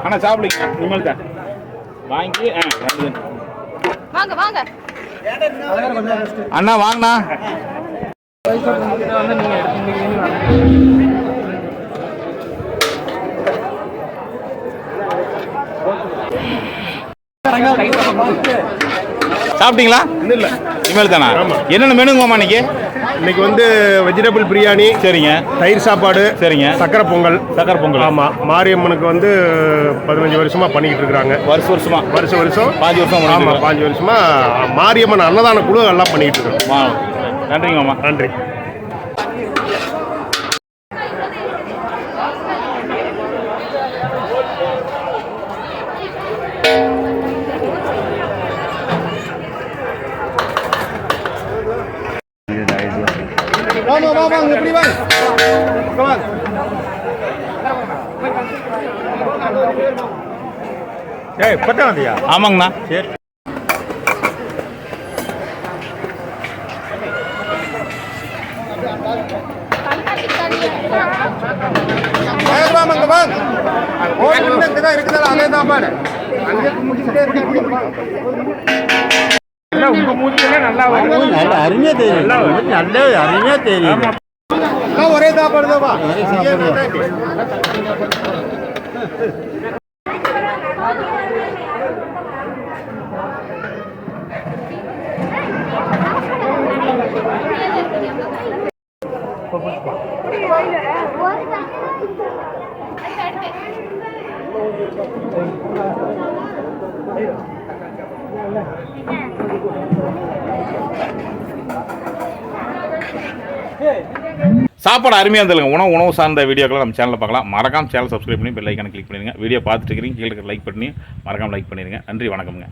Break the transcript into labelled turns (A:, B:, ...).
A: அண்ணா சாப்பிடுங்க இனிமேல் தான் வாங்கி
B: வாங்க வாங்க
A: அண்ணா வாங்கண்ணா. சாப்பிட்டீங்களா?
C: இல்லை
A: இனிமேல் தானா? என்னென்ன மெனுங்கம்மா இன்னைக்கு?
C: இன்னைக்கு வந்து வெஜிடபிள் பிரியாணி.
A: சரிங்க.
C: தயிர் சாப்பாடு.
A: சரிங்க.
C: சக்கரை பொங்கல்.
A: சக்கரை பொங்கல்.
C: ஆமாம். மாரியம்மனுக்கு வந்து 15 வருஷமாக பண்ணிக்கிட்டு இருக்கிறாங்க.
A: வருஷம்
C: 5 வருஷம்.
A: ஆமாம்
C: 5 வருஷமாக மாரியம்மன் அன்னதான குழு எல்லாம் பண்ணிக்கிட்டு இருக்கோம்.
A: நன்றிங்க மாமா.
C: நன்றி. வாங்க எப்படி வாங்க. ஏய் பட்டாந்தியா?
A: ஆமாங்கண்ணா. சரி.
C: இருக்குதா அதே தான் பாரு.
D: அருமையா தெரியும். நல்ல அருமையா தெரியும்.
C: ஒரே சாப்பாடுதாப்பா.
A: சாப்பாடு அருமையாக இருந்ததுங்க. உணவு சார்ந்த வீடியோக்களை நம்ம சேனலில் பார்க்கலாம். மறக்காம சேனல் சப்ஸ்கிரைப் பண்ணி பெல் ஐக்கானை கிளிக் பண்ணிடுங்க. வீடியோ பார்த்துட்டு இருக்கிறீங்க கீழே லைக் பண்ணி மறக்காம லைக் பண்ணிடுங்க. நன்றி, வணக்கம்ங்க.